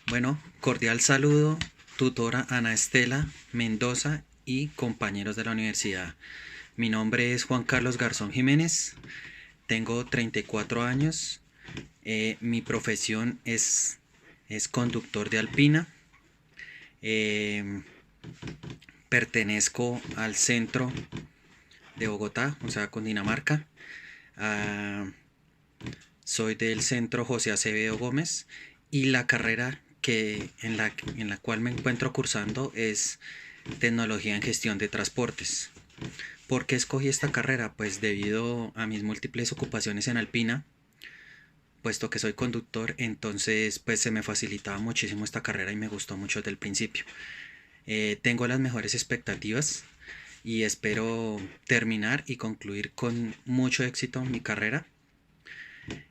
Bueno, cordial saludo, tutora Ana Estela Mendoza y compañeros de la universidad. Mi nombre es Juan Carlos Garzón Jiménez, tengo 34 años, mi profesión es conductor de Alpina, eh, pertenezco al centro de Bogotá, o sea, Cundinamarca. Ah, soy del centro José Acevedo Gómez y la carrera en la cual me encuentro cursando es tecnología en gestión de transportes. ¿Por qué escogí esta carrera? Pues debido a mis múltiples ocupaciones en Alpina, puesto que soy conductor, entonces pues se me facilitaba muchísimo esta carrera y me gustó mucho desde el principio. Tengo las mejores expectativas y espero terminar y concluir con mucho éxito mi carrera.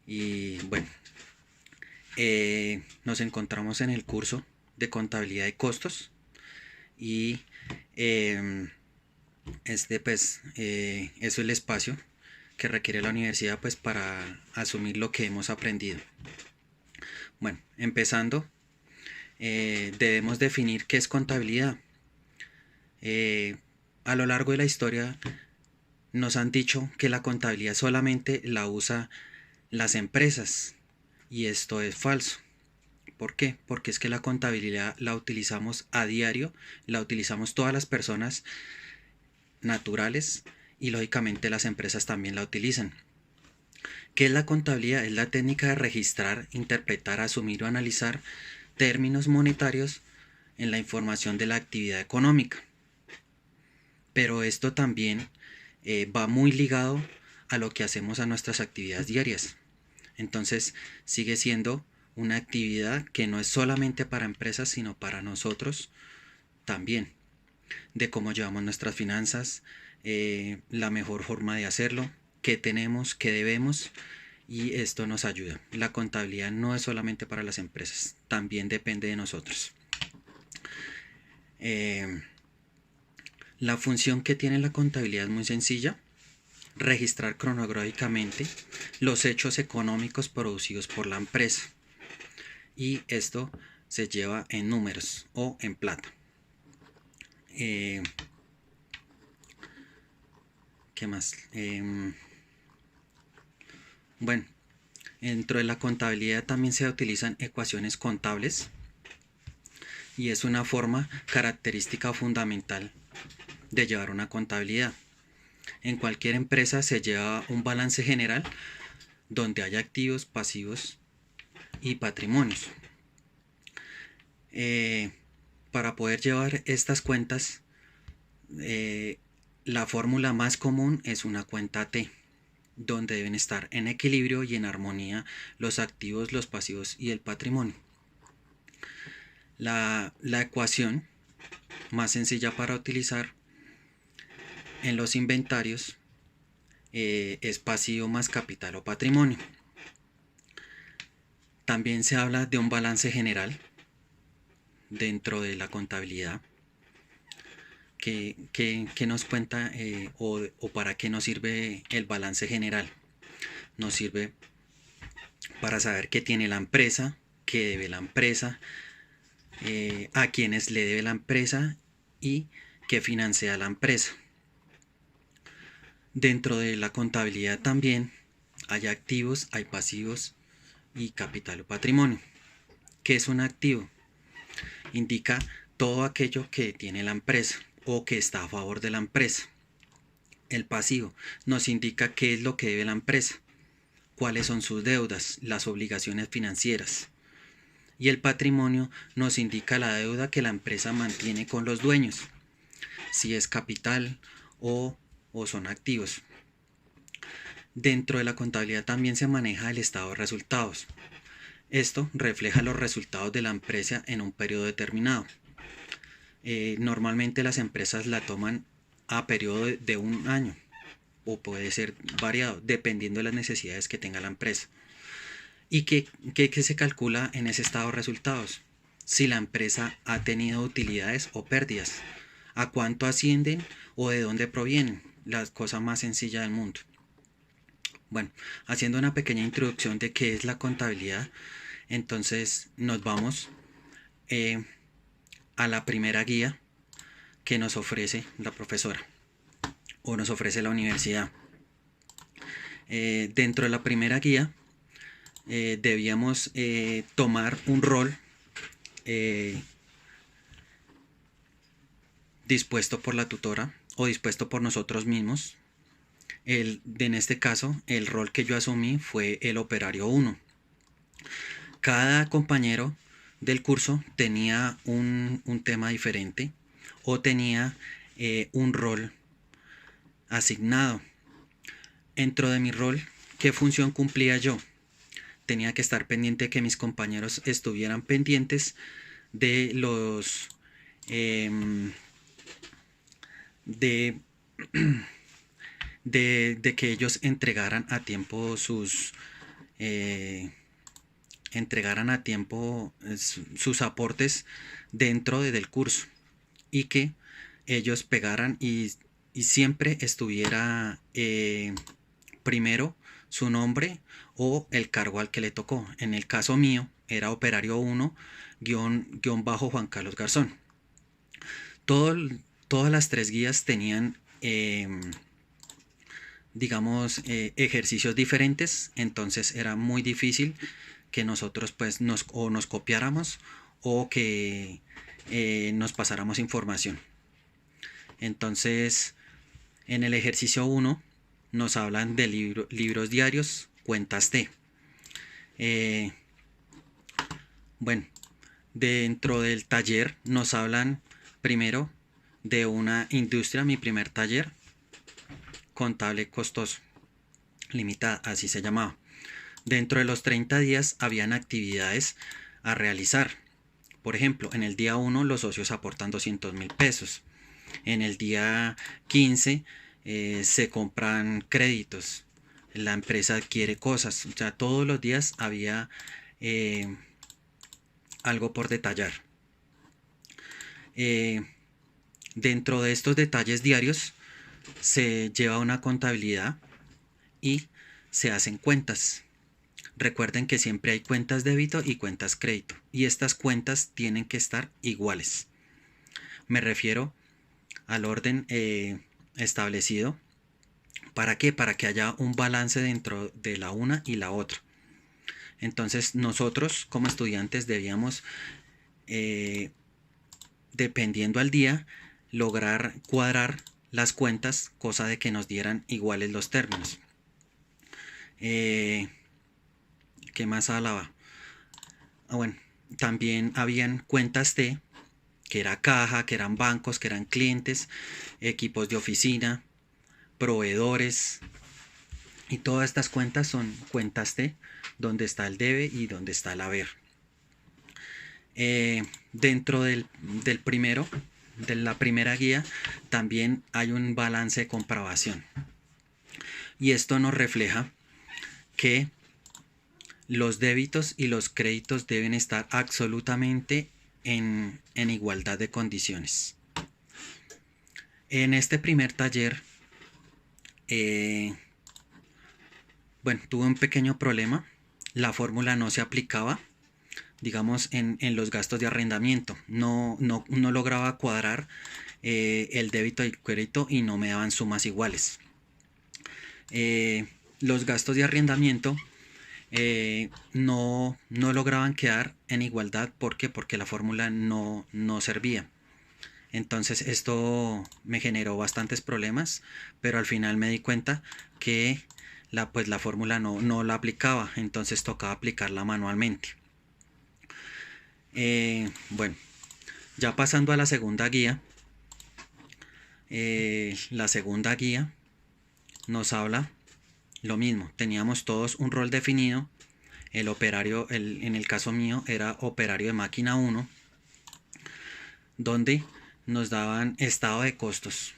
Y bueno, nos encontramos en el curso de contabilidad de costos y eh, es el espacio que requiere la universidad pues para asumir lo que hemos aprendido. Bueno, empezando, debemos definir qué es contabilidad. Eh, a lo largo de la historia nos han dicho que la contabilidad solamente la usa las empresas y esto es falso. ¿Por qué? Porque es que la contabilidad la utilizamos a diario, la utilizamos todas las personas naturales y lógicamente las empresas también la utilizan. ¿Qué es la contabilidad? Es la técnica de registrar, interpretar, asumir o analizar términos monetarios en la información de la actividad económica. Pero esto también va muy ligado a lo que hacemos a nuestras actividades diarias. Entonces sigue siendo una actividad que no es solamente para empresas, sino para nosotros también, de cómo llevamos nuestras finanzas, la mejor forma de hacerlo, qué tenemos, qué debemos, y esto nos ayuda. La contabilidad no es solamente para las empresas, también depende de nosotros. Eh, la función que tiene la contabilidad es muy sencilla: registrar cronológicamente los hechos económicos producidos por la empresa, y esto se lleva en números o en plata. ¿Qué más? Bueno, dentro de la contabilidad también se utilizan ecuaciones contables y es una forma característica fundamental de llevar una contabilidad. En cualquier empresa se lleva un balance general donde hay activos, pasivos y patrimonios. Para poder llevar estas cuentas, la fórmula más común es una cuenta T, donde deben estar en equilibrio y en armonía los activos, los pasivos y el patrimonio. La ecuación más sencilla para utilizar en los inventarios es pasivo más capital o patrimonio. También se habla de un balance general dentro de la contabilidad que nos cuenta o para qué nos sirve el balance general. Nos sirve para saber qué tiene la empresa, qué debe la empresa, a quienes le debe la empresa y qué financia la empresa. Dentro de la contabilidad también hay activos, hay pasivos y capital o patrimonio. ¿Qué es un activo? Indica todo aquello que tiene la empresa o que está a favor de la empresa. El pasivo nos indica qué es lo que debe la empresa, cuáles son sus deudas, las obligaciones financieras. Y el patrimonio nos indica la deuda que la empresa mantiene con los dueños, si es capital o son activos. Dentro de la contabilidad también se maneja el estado de resultados. Esto refleja los resultados de la empresa en un periodo determinado. Normalmente las empresas la toman a periodo de un año o puede ser variado dependiendo de las necesidades que tenga la empresa. ¿Y qué se calcula en ese estado de resultados? Si la empresa ha tenido utilidades o pérdidas, a cuánto ascienden o de dónde provienen, la cosa más sencilla del mundo. Bueno, haciendo una pequeña introducción de qué es la contabilidad, entonces nos vamos a la primera guía que nos ofrece la profesora o nos ofrece la universidad. Dentro de la primera guía debíamos tomar un rol dispuesto por la tutora o dispuesto por nosotros mismos. En este caso, el rol que yo asumí fue el operario 1. Cada compañero del curso tenía un tema diferente o tenía un rol asignado. Dentro de mi rol, ¿qué función cumplía yo? Tenía que estar pendiente de que mis compañeros estuvieran pendientes de los de que ellos entregaran a tiempo sus aportes dentro del curso, y que ellos pegaran y siempre estuviera primero su nombre o el cargo al que le tocó. En el caso mío era operario 1 guión bajo Juan Carlos Garzón. Todas las tres guías tenían ejercicios diferentes, entonces era muy difícil que nosotros pues nos copiáramos o que nos pasáramos información. Entonces, en el ejercicio 1 nos hablan de libros diarios, cuentas T. Bueno, dentro del taller nos hablan primero de una industria, mi primer taller, contable costoso, limitada, así se llamaba. Dentro de los 30 días habían actividades a realizar. Por ejemplo, en el día 1 los socios aportan 200.000 pesos. En el día 15 se compran créditos. La empresa adquiere cosas. O sea, todos los días había algo por detallar. Dentro de estos detalles diarios se lleva una contabilidad y se hacen cuentas. Recuerden que siempre hay cuentas débito y cuentas crédito, y estas cuentas tienen que estar iguales. Me refiero al orden establecido. ¿Para qué? Para que haya un balance dentro de la una y la otra. Entonces nosotros como estudiantes debíamos, dependiendo al día, lograr cuadrar las cuentas, cosa de que nos dieran iguales los términos. ¿Qué más hablaba? Bueno, también habían cuentas T, que era caja, que eran bancos, que eran clientes, equipos de oficina, proveedores, y todas estas cuentas son cuentas T, donde está el debe y donde está el haber. Dentro de la primera guía también hay un balance de comprobación, y esto nos refleja que los débitos y los créditos deben estar absolutamente en igualdad de condiciones. En este primer taller, tuve un pequeño problema. La fórmula no se aplicaba, digamos, en los gastos de arrendamiento. No lograba cuadrar el débito y el crédito, y no me daban sumas iguales. Los gastos de arrendamiento no lograban quedar en igualdad. ¿Por qué? Porque la fórmula no servía. Entonces esto me generó bastantes problemas, pero al final me di cuenta que la fórmula no la aplicaba, entonces tocaba aplicarla manualmente. Ya pasando a la segunda guía. La segunda guía nos habla lo mismo. Teníamos todos un rol definido. El operario, en el caso mío, era operario de máquina 1, donde nos daban estado de costos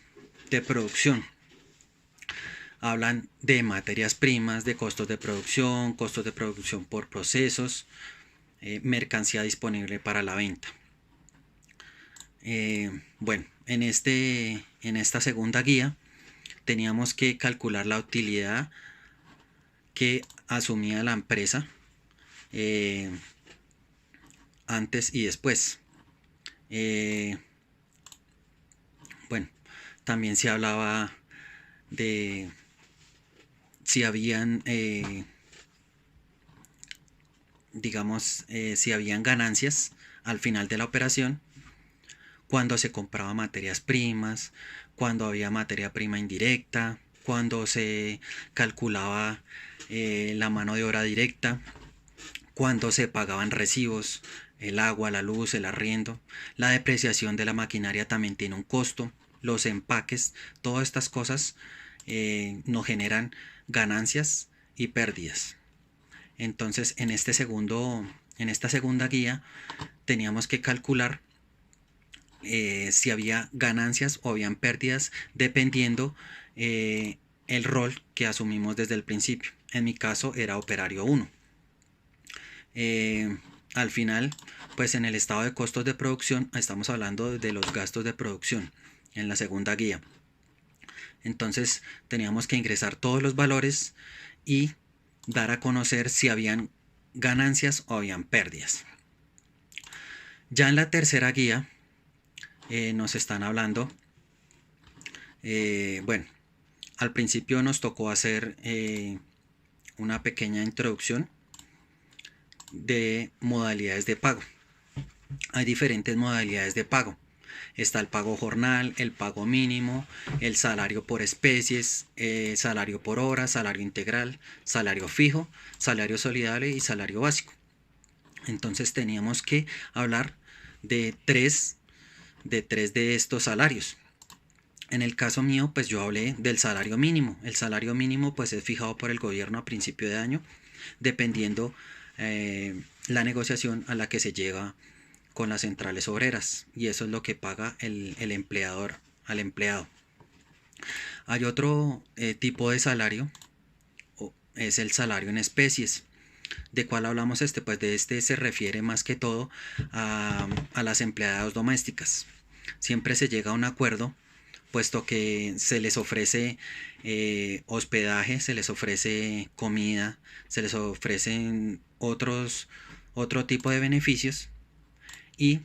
de producción. Hablan de materias primas, de costos de producción por procesos, mercancía disponible para la venta. En esta segunda guía teníamos que calcular la utilidad que asumía la empresa antes y después. Bueno, también se hablaba de si habían, digamos, si habían ganancias al final de la operación, cuando se compraba materias primas, cuando había materia prima indirecta, cuando se calculaba la mano de obra directa, cuando se pagaban recibos, el agua, la luz, el arriendo, la depreciación de la maquinaria también tiene un costo, los empaques, todas estas cosas nos generan ganancias y pérdidas. Entonces, en esta segunda guía teníamos que calcular si había ganancias o habían pérdidas dependiendo el rol que asumimos desde el principio. En mi caso era operario 1. Al final, pues en el estado de costos de producción estamos hablando de los gastos de producción en la segunda guía. Entonces teníamos que ingresar todos los valores y dar a conocer si habían ganancias o habían pérdidas. Ya en la tercera guía nos están hablando, bueno, al principio nos tocó hacer una pequeña introducción de modalidades de pago. Hay diferentes modalidades de pago. Está el pago jornal, el pago mínimo, el salario por especies, salario por hora, salario integral, salario fijo, salario solidario y salario básico. Entonces teníamos que hablar de tres de estos salarios. En el caso mío, pues yo hablé del salario mínimo. El salario mínimo pues es fijado por el gobierno a principio de año, dependiendo la negociación a la que se llega con las centrales obreras, y eso es lo que paga el empleador al empleado. Hay otro tipo de salario, es el salario en especies. ¿De cuál hablamos este? Pues de este se refiere más que todo a las empleadas domésticas. Siempre se llega a un acuerdo, puesto que se les ofrece hospedaje, se les ofrece comida, se les ofrecen otro tipo de beneficios, y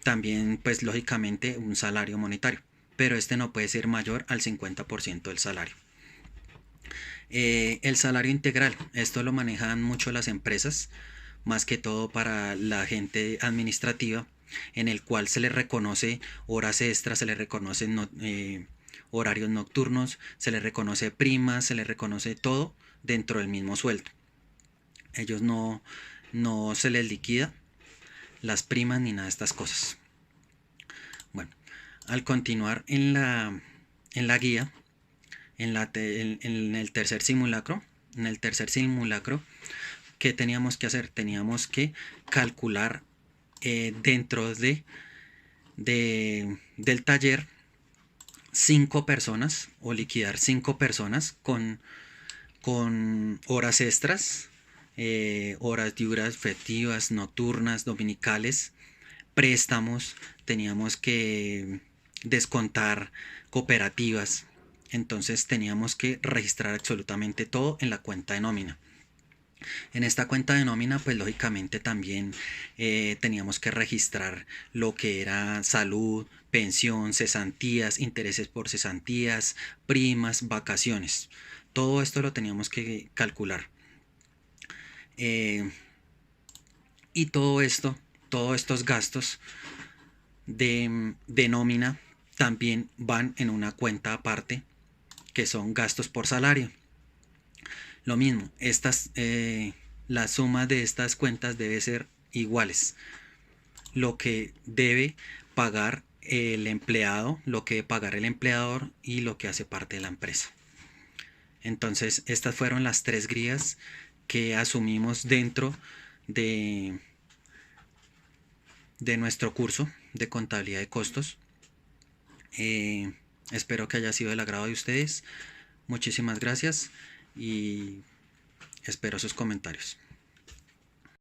también pues lógicamente un salario monetario, pero este no puede ser mayor al 50% del salario. El salario integral, esto lo manejan mucho las empresas, más que todo para la gente administrativa, en el cual se les reconoce horas extras, se les reconocen horarios nocturnos, se les reconoce primas, se les reconoce todo dentro del mismo sueldo. Ellos no se les liquida las primas ni nada de estas cosas. Bueno, al continuar en la guía, en el tercer simulacro, ¿qué teníamos que hacer? Teníamos que calcular dentro del taller 5 personas, o liquidar 5 personas con horas extras, horas diurnas, festivas, nocturnas, dominicales, préstamos, teníamos que descontar cooperativas. Entonces teníamos que registrar absolutamente todo en la cuenta de nómina. En esta cuenta de nómina, pues lógicamente también teníamos que registrar lo que era salud, pensión, cesantías, intereses por cesantías, primas, vacaciones. Todo esto lo teníamos que calcular. Y todos estos gastos de nómina también van en una cuenta aparte, que son gastos por salario. Lo mismo, la suma de estas cuentas debe ser iguales. Lo que debe pagar el empleado, lo que debe pagar el empleador y lo que hace parte de la empresa. Entonces, estas fueron las 3 guías que asumimos dentro de nuestro curso de contabilidad de costos. Espero que haya sido del agrado de ustedes. Muchísimas gracias y espero sus comentarios.